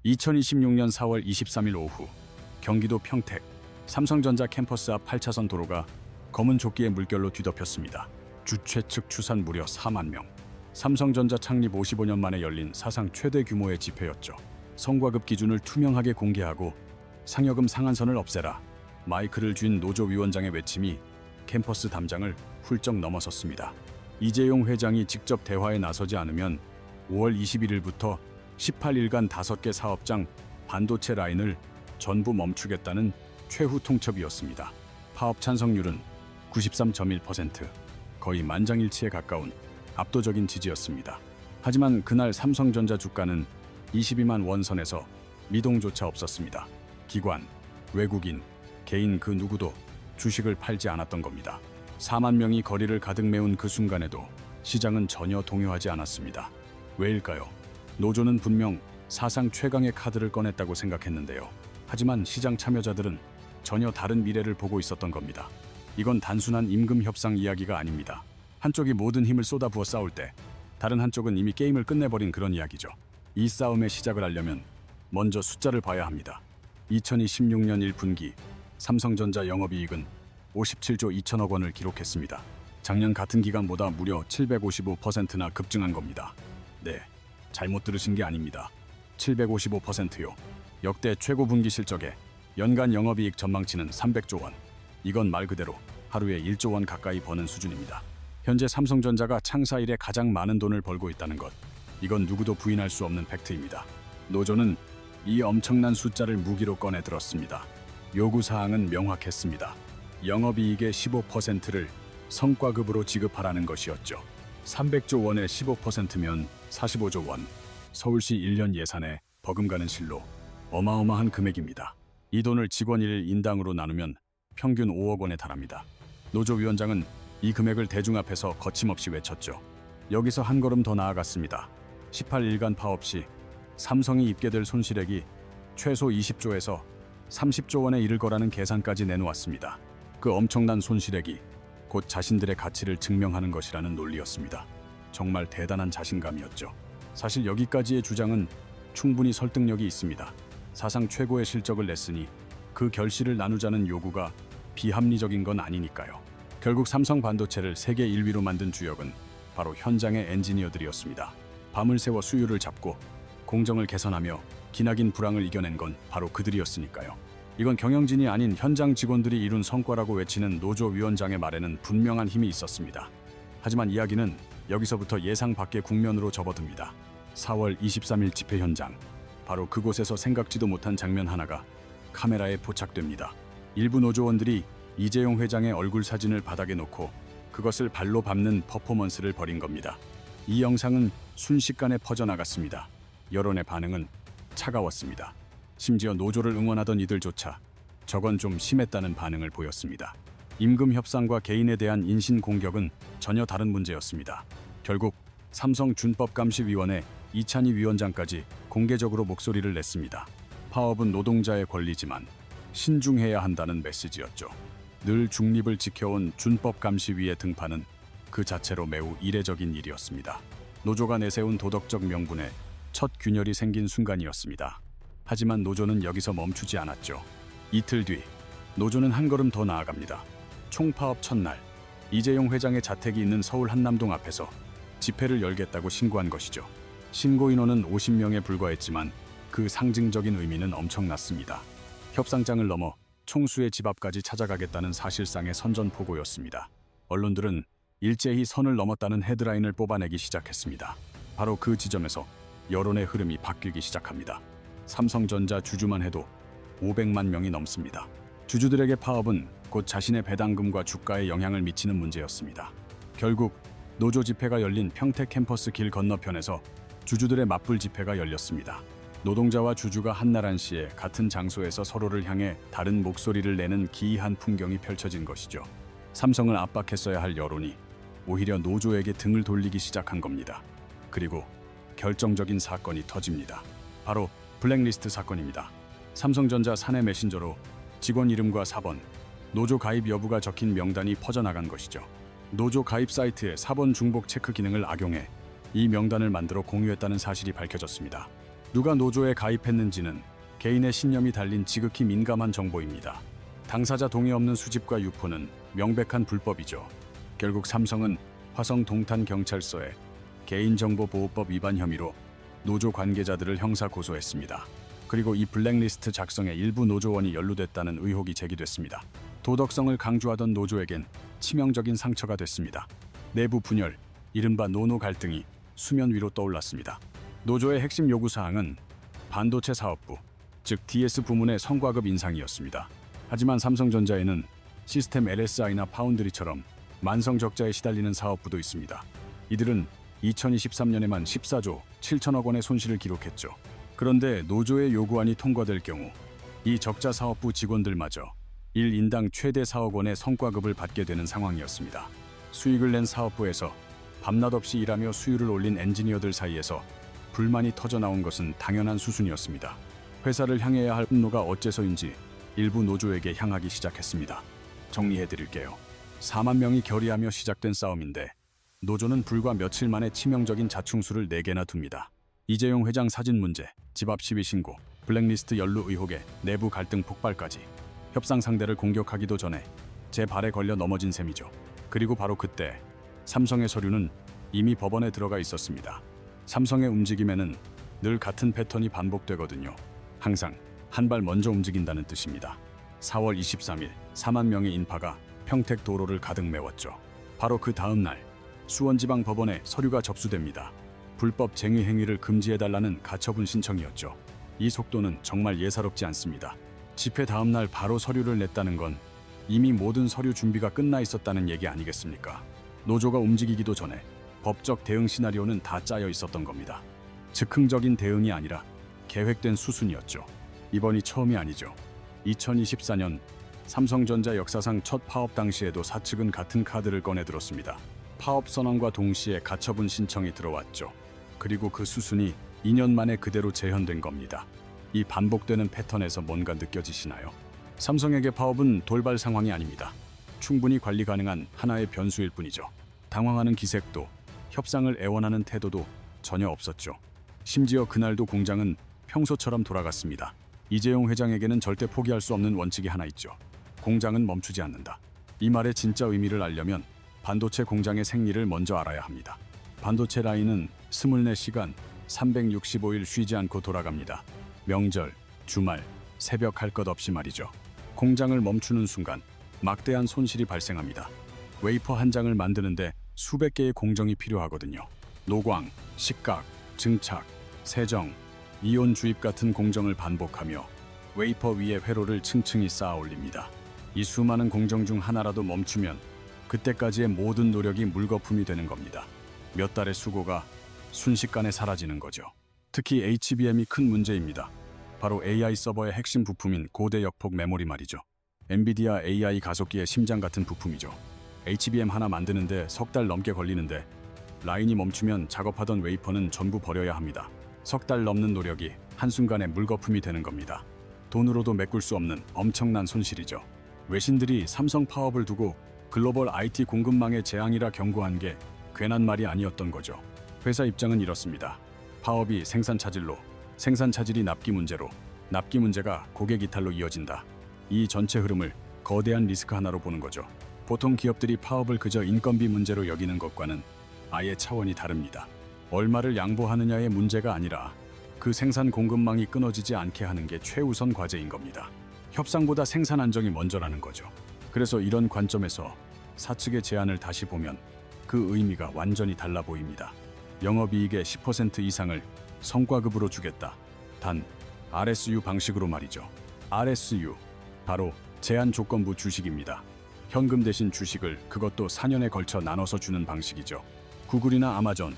2026년 4월 23일 오후 경기도 평택 삼성전자 캠퍼스 앞 8차선 도로가 검은 조끼의 물결로 뒤덮였습니다. 주최측 추산 무려 4만 명. 삼성전자 창립 55년 만에 열린 사상 최대 규모의 집회였죠. 성과급 기준을 투명하게 공개하고 상여금 상한선을 없애라. 마이크를 쥔 노조 위원장의 외침이 캠퍼스 담장을 훌쩍 넘어섰습니다. 이재용 회장이 직접 대화에 나서지 않으면 5월 21일부터 18일간 5개 사업장 반도체 라인을 전부 멈추겠다는 최후 통첩이었습니다. 파업 찬성률은 93.1%, 거의 만장일치에 가까운 압도적인 지지였습니다. 하지만 그날 삼성전자 주가는 22만 원 선에서 미동조차 없었습니다. 기관, 외국인, 개인 그 누구도 주식을 팔지 않았던 겁니다. 4만 명이 거리를 가득 메운 그 순간에도 시장은 전혀 동요하지 않았습니다. 왜일까요? 노조는 분명 사상 최강의 카드를 꺼냈다고 생각했는데요. 하지만 시장 참여자들은 전혀 다른 미래를 보고 있었던 겁니다. 이건 단순한 임금 협상 이야기가 아닙니다. 한쪽이 모든 힘을 쏟아부어 싸울 때 다른 한쪽은 이미 게임을 끝내버린 그런 이야기죠. 이 싸움의 시작을 하려면 먼저 숫자를 봐야 합니다. 2026년 1분기 삼성전자 영업이익은 57조 2천억 원을 기록했습니다. 작년 같은 기간보다 무려 755%나 급증한 겁니다. 네, 잘못 들으신 게 아닙니다. 755%요. 역대 최고 분기 실적에 연간 영업이익 전망치는 300조 원. 이건 말 그대로 하루에 1조 원 가까이 버는 수준입니다. 현재 삼성전자가 창사 이래 가장 많은 돈을 벌고 있다는 것. 이건 누구도 부인할 수 없는 팩트입니다. 노조는 이 엄청난 숫자를 무기로 꺼내 들었습니다. 요구사항은 명확했습니다. 영업이익의 15%를 성과급으로 지급하라는 것이었죠. 300조 원의 15%면 45조 원. 서울시 1년 예산에 버금가는 실로 어마어마한 금액입니다. 이 돈을 직원 1일 인당으로 나누면 평균 5억 원에 달합니다. 노조 위원장은 이 금액을 대중 앞에서 거침없이 외쳤죠. 여기서 한 걸음 더 나아갔습니다. 18일간 파업 시 삼성이 입게 될 손실액이 최소 20조에서 30조 원에 이를 거라는 계산까지 내놓았습니다. 그 엄청난 손실액이 곧 자신들의 가치를 증명하는 것이라는 논리였습니다. 정말 대단한 자신감이었죠. 사실 여기까지의 주장은 충분히 설득력이 있습니다. 사상 최고의 실적을 냈으니 그 결실을 나누자는 요구가 비합리적인 건 아니니까요. 결국 삼성 반도체를 세계 1위로 만든 주역은 바로 현장의 엔지니어들이었습니다. 밤을 새워 수율을 잡고 공정을 개선하며 기나긴 불황을 이겨낸 건 바로 그들이었으니까요. 이건 경영진이 아닌 현장 직원들이 이룬 성과라고 외치는 노조 위원장의 말에는 분명한 힘이 있었습니다. 하지만 이야기는 여기서부터 예상 밖의 국면으로 접어듭니다. 4월 23일 집회 현장. 바로 그곳에서 생각지도 못한 장면 하나가 카메라에 포착됩니다. 일부 노조원들이 이재용 회장의 얼굴 사진을 바닥에 놓고 그것을 발로 밟는 퍼포먼스를 벌인 겁니다. 이 영상은 순식간에 퍼져나갔습니다. 여론의 반응은 차가웠습니다. 심지어 노조를 응원하던 이들조차 저건 좀 심했다는 반응을 보였습니다. 임금 협상과 개인에 대한 인신 공격은 전혀 다른 문제였습니다. 결국 삼성준법감시위원회 이찬희 위원장까지 공개적으로 목소리를 냈습니다. 파업은 노동자의 권리지만 신중해야 한다는 메시지였죠. 늘 중립을 지켜온 준법감시위의 등판은 그 자체로 매우 이례적인 일이었습니다. 노조가 내세운 도덕적 명분에 첫 균열이 생긴 순간이었습니다. 하지만 노조는 여기서 멈추지 않았죠. 이틀 뒤 노조는 한 걸음 더 나아갑니다. 총파업 첫날 이재용 회장의 자택이 있는 서울 한남동 앞에서 집회를 열겠다고 신고한 것이죠. 신고 인원은 50명에 불과했지만 그 상징적인 의미는 엄청났습니다. 협상장을 넘어 총수의 집 앞까지 찾아가겠다는 사실상의 선전포고였습니다. 언론들은 일제히 선을 넘었다는 헤드라인을 뽑아내기 시작했습니다. 바로 그 지점에서 여론의 흐름이 바뀌기 시작합니다. 삼성전자 주주만 해도 500만 명이 넘습니다. 주주들에게 파업은 곧 자신의 배당금과 주가에 영향을 미치는 문제였습니다. 결국 노조 집회가 열린 평택 캠퍼스 길 건너편에서 주주들의 맞불 집회가 열렸습니다. 노동자와 주주가 한나란시에 같은 장소에서 서로를 향해 다른 목소리를 내는 기이한 풍경이 펼쳐진 것이죠. 삼성을 압박했어야 할 여론이 오히려 노조에게 등을 돌리기 시작한 겁니다. 그리고 결정적인 사건이 터집니다. 바로 블랙리스트 사건입니다. 삼성전자 사내 메신저로 직원 이름과 사번, 노조 가입 여부가 적힌 명단이 퍼져나간 것이죠. 노조 가입 사이트에 사번 중복 체크 기능을 악용해 이 명단을 만들어 공유했다는 사실이 밝혀졌습니다. 누가 노조에 가입했는지는 개인의 신념이 달린 지극히 민감한 정보입니다. 당사자 동의 없는 수집과 유포는 명백한 불법이죠. 결국 삼성은 화성 동탄경찰서에 개인정보보호법 위반 혐의로 노조 관계자들을 형사 고소했습니다. 그리고 이 블랙리스트 작성에 일부 노조원이 연루됐다는 의혹이 제기됐습니다. 도덕성을 강조하던 노조에겐 치명적인 상처가 됐습니다. 내부 분열, 이른바 노노 갈등이 수면 위로 떠올랐습니다. 노조의 핵심 요구사항은 반도체 사업부, 즉 DS 부문의 성과급 인상이었습니다. 하지만 삼성전자에는 시스템 LSI나 파운드리처럼 만성 적자에 시달리는 사업부도 있습니다. 이들은 2023년에만 14조 7천억 원의 손실을 기록했죠. 그런데 노조의 요구안이 통과될 경우 이 적자 사업부 직원들마저 1인당 최대 4억 원의 성과급을 받게 되는 상황이었습니다. 수익을 낸 사업부에서 밤낮 없이 일하며 수율을 올린 엔지니어들 사이에서 불만이 터져나온 것은 당연한 수순이었습니다. 회사를 향해야 할 분노가 어째서인지 일부 노조에게 향하기 시작했습니다. 정리해드릴게요. 4만 명이 결의하며 시작된 싸움인데 노조는 불과 며칠 만에 치명적인 자충수를 4개나 둡니다. 이재용 회장 사진 문제, 집 앞 시위 신고, 블랙리스트 연루 의혹에 내부 갈등 폭발까지 협상 상대를 공격하기도 전에 제 발에 걸려 넘어진 셈이죠. 그리고 바로 그때 삼성의 서류는 이미 법원에 들어가 있었습니다. 삼성의 움직임에는 늘 같은 패턴이 반복되거든요. 항상 한 발 먼저 움직인다는 뜻입니다. 4월 23일 4만 명의 인파가 평택 도로를 가득 메웠죠. 바로 그 다음 날 수원지방법원에 서류가 접수됩니다. 불법 쟁의 행위를 금지해달라는 가처분 신청이었죠. 이 속도는 정말 예사롭지 않습니다. 집회 다음 날 바로 서류를 냈다는 건 이미 모든 서류 준비가 끝나 있었다는 얘기 아니겠습니까? 노조가 움직이기도 전에 법적 대응 시나리오는 다 짜여 있었던 겁니다. 즉흥적인 대응이 아니라 계획된 수순이었죠. 이번이 처음이 아니죠. 2024년 삼성전자 역사상 첫 파업 당시에도 사측은 같은 카드를 꺼내들었습니다. 파업 선언과 동시에 가처분 신청이 들어왔죠. 그리고 그 수순이 2년 만에 그대로 재현된 겁니다. 이 반복되는 패턴에서 뭔가 느껴지시나요? 삼성에게 파업은 돌발 상황이 아닙니다. 충분히 관리 가능한 하나의 변수일 뿐이죠. 당황하는 기색도, 협상을 애원하는 태도도 전혀 없었죠. 심지어 그날도 공장은 평소처럼 돌아갔습니다. 이재용 회장에게는 절대 포기할 수 없는 원칙이 하나 있죠. 공장은 멈추지 않는다. 이 말의 진짜 의미를 알려면 반도체 공장의 생리를 먼저 알아야 합니다. 반도체 라인은 24시간 365일 쉬지 않고 돌아갑니다. 명절, 주말, 새벽 할 것 없이 말이죠. 공장을 멈추는 순간 막대한 손실이 발생합니다. 웨이퍼 한 장을 만드는데 수백 개의 공정이 필요하거든요. 노광, 식각, 증착, 세정, 이온 주입 같은 공정을 반복하며 웨이퍼 위에 회로를 층층이 쌓아 올립니다. 이 수많은 공정 중 하나라도 멈추면 그때까지의 모든 노력이 물거품이 되는 겁니다. 몇 달의 수고가 순식간에 사라지는 거죠. 특히 HBM이 큰 문제입니다. 바로 AI 서버의 핵심 부품인 고대 역폭 메모리 말이죠. 엔비디아 AI 가속기의 심장 같은 부품이죠. HBM 하나 만드는데 석 달 넘게 걸리는데 라인이 멈추면 작업하던 웨이퍼는 전부 버려야 합니다. 석 달 넘는 노력이 한순간에 물거품이 되는 겁니다. 돈으로도 메꿀 수 없는 엄청난 손실이죠. 외신들이 삼성 파업을 두고 글로벌 IT 공급망의 재앙이라 경고한 게 괜한 말이 아니었던 거죠. 회사 입장은 이렇습니다. 파업이 생산 차질로, 생산 차질이 납기 문제로, 납기 문제가 고객 이탈로 이어진다. 이 전체 흐름을 거대한 리스크 하나로 보는 거죠. 보통 기업들이 파업을 그저 인건비 문제로 여기는 것과는 아예 차원이 다릅니다. 얼마를 양보하느냐의 문제가 아니라 그 생산 공급망이 끊어지지 않게 하는 게 최우선 과제인 겁니다. 협상보다 생산 안정이 먼저라는 거죠. 그래서 이런 관점에서 사측의 제안을 다시 보면 그 의미가 완전히 달라 보입니다. 영업이익의 10% 이상을 성과급으로 주겠다. 단 RSU 방식으로 말이죠. RSU, 바로 제한 조건부 주식입니다. 현금 대신 주식을 그것도 4년에 걸쳐 나눠서 주는 방식이죠. 구글이나 아마존,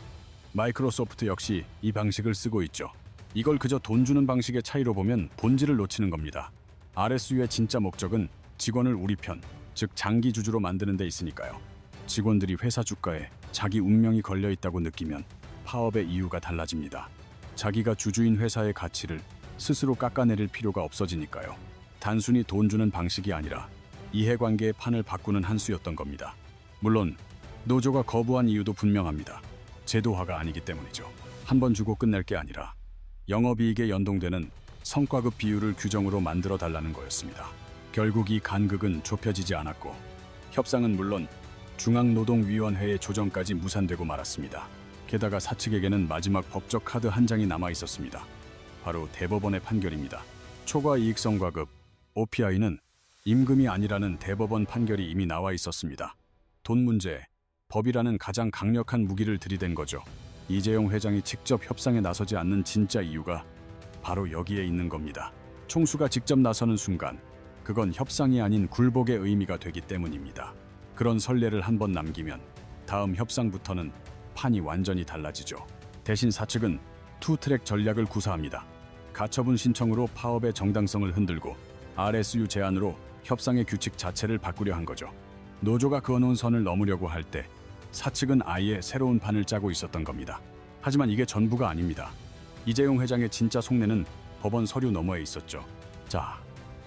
마이크로소프트 역시 이 방식을 쓰고 있죠. 이걸 그저 돈 주는 방식의 차이로 보면 본질을 놓치는 겁니다. RSU의 진짜 목적은 직원을 우리 편, 즉 장기 주주로 만드는 데 있으니까요. 직원들이 회사 주가에 자기 운명이 걸려 있다고 느끼면 파업의 이유가 달라집니다. 자기가 주주인 회사의 가치를 스스로 깎아내릴 필요가 없어지니까요. 단순히 돈 주는 방식이 아니라 이해관계의 판을 바꾸는 한 수였던 겁니다. 물론 노조가 거부한 이유도 분명합니다. 제도화가 아니기 때문이죠. 한 번 주고 끝낼 게 아니라 영업이익에 연동되는 성과급 비율을 규정으로 만들어 달라는 거였습니다. 결국 이 간극은 좁혀지지 않았고 협상은 물론 중앙노동위원회의 조정까지 무산되고 말았습니다. 게다가 사측에게는 마지막 법적 카드 한 장이 남아 있었습니다. 바로 대법원의 판결입니다. 초과 이익성과급 OPI는 임금이 아니라는 대법원 판결이 이미 나와 있었습니다. 돈 문제, 법이라는 가장 강력한 무기를 들이댄 거죠. 이재용 회장이 직접 협상에 나서지 않는 진짜 이유가 바로 여기에 있는 겁니다. 총수가 직접 나서는 순간 그건 협상이 아닌 굴복의 의미가 되기 때문입니다. 그런 선례를 한 번 남기면 다음 협상부터는 판이 완전히 달라지죠. 대신 사측은 투트랙 전략을 구사합니다. 가처분 신청으로 파업의 정당성을 흔들고 RSU 제안으로 협상의 규칙 자체를 바꾸려 한 거죠. 노조가 그어놓은 선을 넘으려고 할 때 사측은 아예 새로운 판을 짜고 있었던 겁니다. 하지만 이게 전부가 아닙니다. 이재용 회장의 진짜 속내는 법원 서류 너머에 있었죠. 자,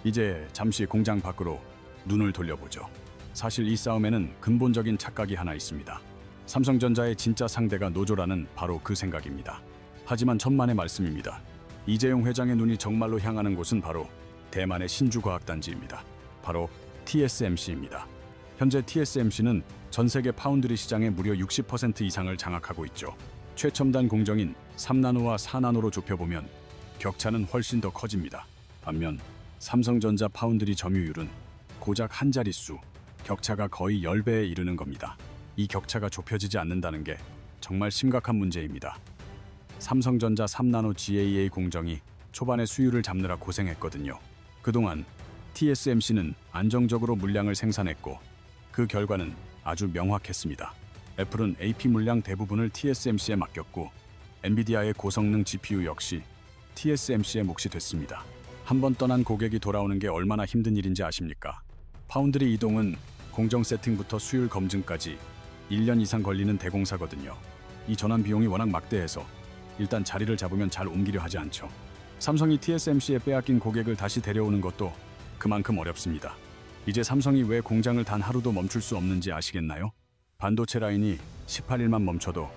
이제 잠시 공장 밖으로 눈을 돌려보죠. 사실 이 싸움에는 근본적인 착각이 하나 있습니다. 삼성전자의 진짜 상대가 노조라는 바로 그 생각입니다. 하지만 천만의 말씀입니다. 이재용 회장의 눈이 정말로 향하는 곳은 바로 대만의 신주과학단지입니다. 바로 TSMC입니다. 현재 TSMC는 전 세계 파운드리 시장의 무려 60% 이상을 장악하고 있죠. 최첨단 공정인 3나노와 4나노로 좁혀보면 격차는 훨씬 더 커집니다. 반면 삼성전자 파운드리 점유율은 고작 한 자릿수, 격차가 거의 10배에 이르는 겁니다. 이 격차가 좁혀지지 않는다는 게 정말 심각한 문제입니다. 삼성전자 3나노 GAA 공정이 초반에 수율을 잡느라 고생했거든요. 그동안 TSMC는 안정적으로 물량을 생산했고 그 결과는 아주 명확했습니다. 애플은 AP 물량 대부분을 TSMC에 맡겼고 엔비디아의 고성능 GPU 역시 TSMC의 몫이 됐습니다. 한번 떠난 고객이 돌아오는 게 얼마나 힘든 일인지 아십니까? 파운드리 이동은 공정 세팅부터 수율 검증까지 1년 이상 걸리는 대공사거든요. 이 전환 비용이 워낙 막대해서 일단 자리를 잡으면 잘 옮기려 하지 않죠. 삼성이 TSMC에 빼앗긴 고객을 다시 데려오는 것도 그만큼 어렵습니다. 이제 삼성이 왜 공장을 단 하루도 멈출 수 없는지 아시겠나요? 반도체 라인이 18일만 멈춰도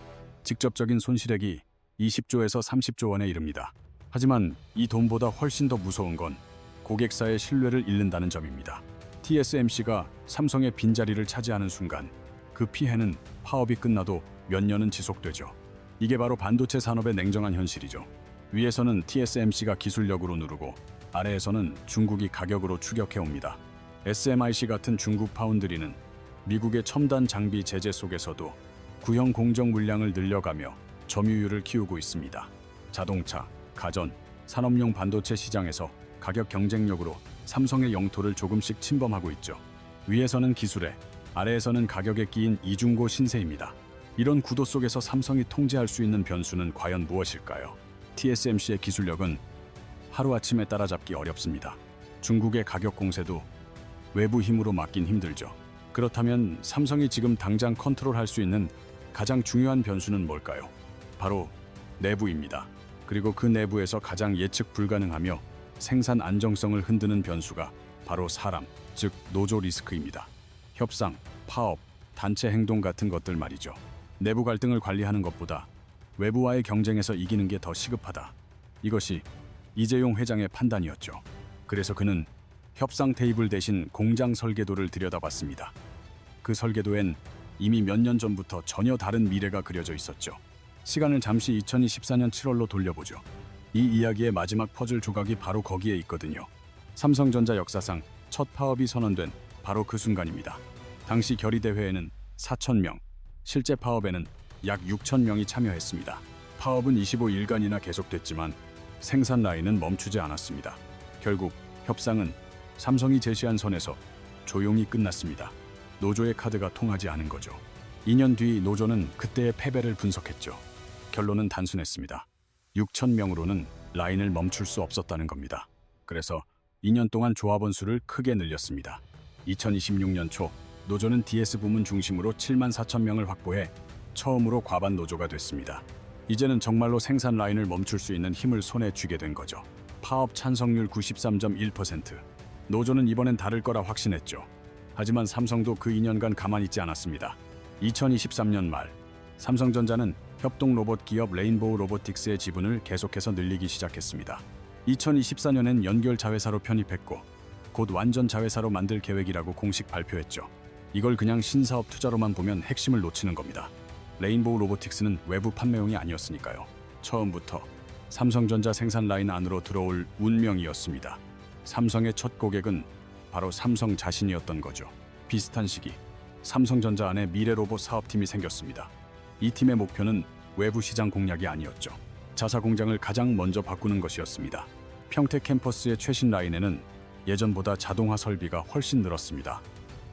직접적인 손실액이 20조에서 30조 원에 이릅니다. 하지만 이 돈보다 훨씬 더 무서운 건 고객사의 신뢰를 잃는다는 점입니다. TSMC가 삼성의 빈자리를 차지하는 순간 그 피해는 파업이 끝나도 몇 년은 지속되죠. 이게 바로 반도체 산업의 냉정한 현실이죠. 위에서는 TSMC가 기술력으로 누르고 아래에서는 중국이 가격으로 추격해옵니다. SMIC 같은 중국 파운드리는 미국의 첨단 장비 제재 속에서도 구형 공정 물량을 늘려가며 점유율을 키우고 있습니다. 자동차, 가전, 산업용 반도체 시장에서 가격 경쟁력으로 삼성의 영토를 조금씩 침범하고 있죠. 위에서는 기술에, 아래에서는 가격에 끼인 이중고 신세입니다. 이런 구도 속에서 삼성이 통제할 수 있는 변수는 과연 무엇일까요? TSMC의 기술력은 하루아침에 따라잡기 어렵습니다. 중국의 가격 공세도 외부 힘으로 막긴 힘들죠. 그렇다면 삼성이 지금 당장 컨트롤할 수 있는 가장 중요한 변수는 뭘까요? 바로 내부입니다. 그리고 그 내부에서 가장 예측 불가능하며 생산 안정성을 흔드는 변수가 바로 사람, 즉 노조 리스크입니다. 협상, 파업, 단체 행동 같은 것들 말이죠. 내부 갈등을 관리하는 것보다 외부와의 경쟁에서 이기는 게 더 시급하다. 이것이 이재용 회장의 판단이었죠. 그래서 그는 협상 테이블 대신 공장 설계도를 들여다봤습니다. 그 설계도엔 이미 몇 년 전부터 전혀 다른 미래가 그려져 있었죠. 시간을 잠시 2024년 7월로 돌려보죠. 이 이야기의 마지막 퍼즐 조각이 바로 거기에 있거든요. 삼성전자 역사상 첫 파업이 선언된 바로 그 순간입니다. 당시 결의대회에는 4,000명, 실제 파업에는 약 6,000명이 참여했습니다. 파업은 25일간이나 계속됐지만 생산 라인은 멈추지 않았습니다. 결국 협상은 삼성이 제시한 선에서 조용히 끝났습니다. 노조의 카드가 통하지 않은 거죠. 2년 뒤 노조는 그때의 패배를 분석했죠. 결론은 단순했습니다. 6,000명으로는 라인을 멈출 수 없었다는 겁니다. 그래서 2년 동안 조합원 수를 크게 늘렸습니다. 2026년 초 노조는 DS 부문 중심으로 74,000명을 확보해 처음으로 과반 노조가 됐습니다. 이제는 정말로 생산 라인을 멈출 수 있는 힘을 손에 쥐게 된 거죠. 파업 찬성률 93.1%. 노조는 이번엔 다를 거라 확신했죠. 하지만 삼성도 그 2년간 가만히 있지 않았습니다. 2023년 말 삼성전자는 협동 로봇 기업 레인보우 로보틱스의 지분을 계속해서 늘리기 시작했습니다. 2024년엔 연결 자회사로 편입했고 곧 완전 자회사로 만들 계획이라고 공식 발표했죠. 이걸 그냥 신사업 투자로만 보면 핵심을 놓치는 겁니다. 레인보우 로보틱스는 외부 판매용이 아니었으니까요. 처음부터 삼성전자 생산 라인 안으로 들어올 운명이었습니다. 삼성의 첫 고객은 바로 삼성 자신이었던 거죠. 비슷한 시기 삼성전자 안에 미래 로봇 사업팀이 생겼습니다. 이 팀의 목표는 외부 시장 공략이 아니었죠. 자사 공장을 가장 먼저 바꾸는 것이었습니다. 평택 캠퍼스의 최신 라인에는 예전보다 자동화 설비가 훨씬 늘었습니다.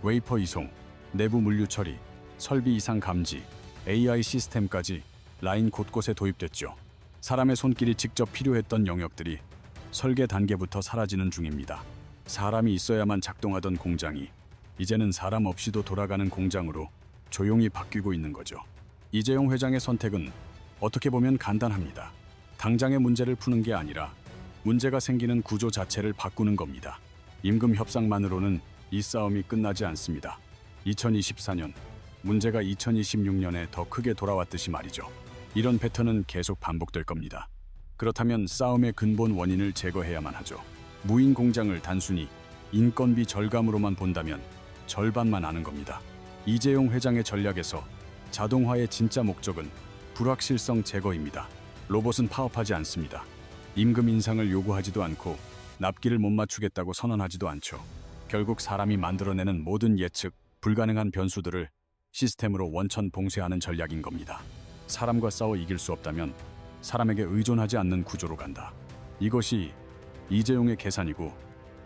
웨이퍼 이송, 내부 물류 처리, 설비 이상 감지, AI 시스템까지 라인 곳곳에 도입됐죠. 사람의 손길이 직접 필요했던 영역들이 설계 단계부터 사라지는 중입니다. 사람이 있어야만 작동하던 공장이 이제는 사람 없이도 돌아가는 공장으로 조용히 바뀌고 있는 거죠. 이재용 회장의 선택은 어떻게 보면 간단합니다. 당장의 문제를 푸는 게 아니라 문제가 생기는 구조 자체를 바꾸는 겁니다. 임금 협상만으로는 이 싸움이 끝나지 않습니다. 2024년, 문제가 2026년에 더 크게 돌아왔듯이 말이죠. 이런 패턴은 계속 반복될 겁니다. 그렇다면 싸움의 근본 원인을 제거해야만 하죠. 무인 공장을 단순히 인건비 절감으로만 본다면 절반만 아는 겁니다. 이재용 회장의 전략에서 자동화의 진짜 목적은 불확실성 제거입니다. 로봇은 파업하지 않습니다. 임금 인상을 요구하지도 않고 납기를 못 맞추겠다고 선언하지도 않죠. 결국 사람이 만들어내는 모든 예측, 불가능한 변수들을 시스템으로 원천 봉쇄하는 전략인 겁니다. 사람과 싸워 이길 수 없다면 사람에게 의존하지 않는 구조로 간다. 이것이 이재용의 계산이고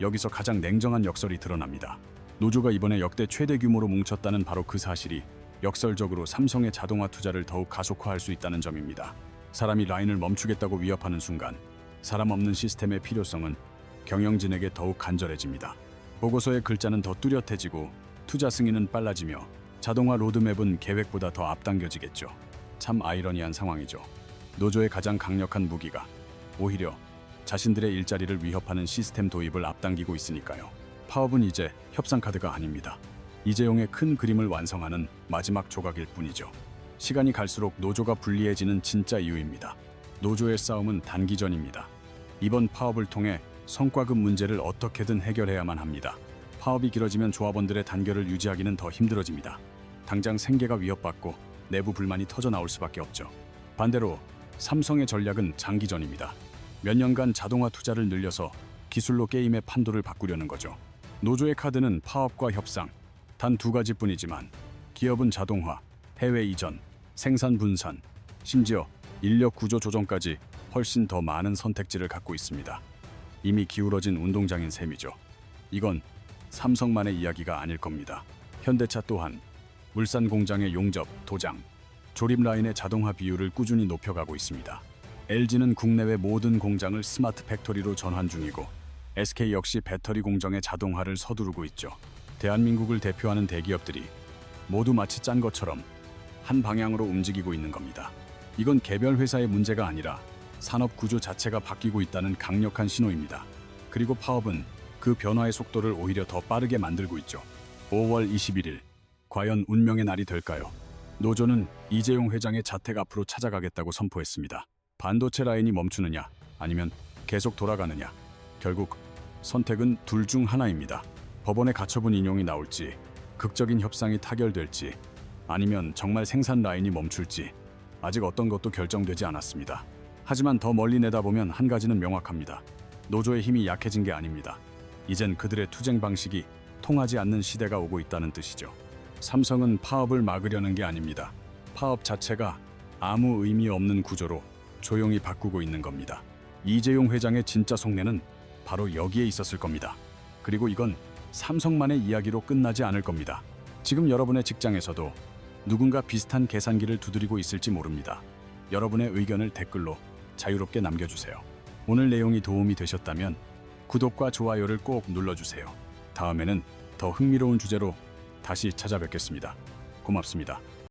여기서 가장 냉정한 역설이 드러납니다. 노조가 이번에 역대 최대 규모로 뭉쳤다는 바로 그 사실이 역설적으로 삼성의 자동화 투자를 더욱 가속화할 수 있다는 점입니다. 사람이 라인을 멈추겠다고 위협하는 순간 사람 없는 시스템의 필요성은 경영진에게 더욱 간절해집니다. 보고서의 글자는 더 뚜렷해지고 투자 승인은 빨라지며 자동화 로드맵은 계획보다 더 앞당겨지겠죠. 참 아이러니한 상황이죠. 노조의 가장 강력한 무기가 오히려 자신들의 일자리를 위협하는 시스템 도입을 앞당기고 있으니까요. 파업은 이제 협상 카드가 아닙니다. 이재용의 큰 그림을 완성하는 마지막 조각일 뿐이죠. 시간이 갈수록 노조가 불리해지는 진짜 이유입니다. 노조의 싸움은 단기전입니다. 이번 파업을 통해 성과급 문제를 어떻게든 해결해야만 합니다. 파업이 길어지면 조합원들의 단결을 유지하기는 더 힘들어집니다. 당장 생계가 위협받고 내부 불만이 터져나올 수밖에 없죠. 반대로 삼성의 전략은 장기전입니다. 몇 년간 자동화 투자를 늘려서 기술로 게임의 판도를 바꾸려는 거죠. 노조의 카드는 파업과 협상, 단 두 가지뿐이지만 기업은 자동화, 해외 이전, 생산 분산, 심지어 인력 구조 조정까지 훨씬 더 많은 선택지를 갖고 있습니다. 이미 기울어진 운동장인 셈이죠. 이건 삼성만의 이야기가 아닐 겁니다. 현대차 또한 울산 공장의 용접, 도장, 조립 라인의 자동화 비율을 꾸준히 높여가고 있습니다. LG는 국내외 모든 공장을 스마트 팩토리로 전환 중이고 SK 역시 배터리 공정의 자동화를 서두르고 있죠. 대한민국을 대표하는 대기업들이 모두 마치 짠 것처럼 한 방향으로 움직이고 있는 겁니다. 이건 개별 회사의 문제가 아니라 산업 구조 자체가 바뀌고 있다는 강력한 신호입니다. 그리고 파업은 그 변화의 속도를 오히려 더 빠르게 만들고 있죠. 5월 21일, 과연 운명의 날이 될까요? 노조는 이재용 회장의 자택 앞으로 찾아가겠다고 선포했습니다. 반도체 라인이 멈추느냐, 아니면 계속 돌아가느냐. 결국 선택은 둘 중 하나입니다. 법원의 가처분 인용이 나올지, 극적인 협상이 타결될지, 아니면 정말 생산 라인이 멈출지 아직 어떤 것도 결정되지 않았습니다. 하지만 더 멀리 내다보면 한 가지는 명확합니다. 노조의 힘이 약해진 게 아닙니다. 이젠 그들의 투쟁 방식이 통하지 않는 시대가 오고 있다는 뜻이죠. 삼성은 파업을 막으려는 게 아닙니다. 파업 자체가 아무 의미 없는 구조로 조용히 바꾸고 있는 겁니다. 이재용 회장의 진짜 속내는 바로 여기에 있었을 겁니다. 그리고 이건 삼성만의 이야기로 끝나지 않을 겁니다. 지금 여러분의 직장에서도 누군가 비슷한 계산기를 두드리고 있을지 모릅니다. 여러분의 의견을 댓글로 자유롭게 남겨주세요. 오늘 내용이 도움이 되셨다면 구독과 좋아요를 꼭 눌러주세요. 다음에는 더 흥미로운 주제로 다시 찾아뵙겠습니다. 고맙습니다.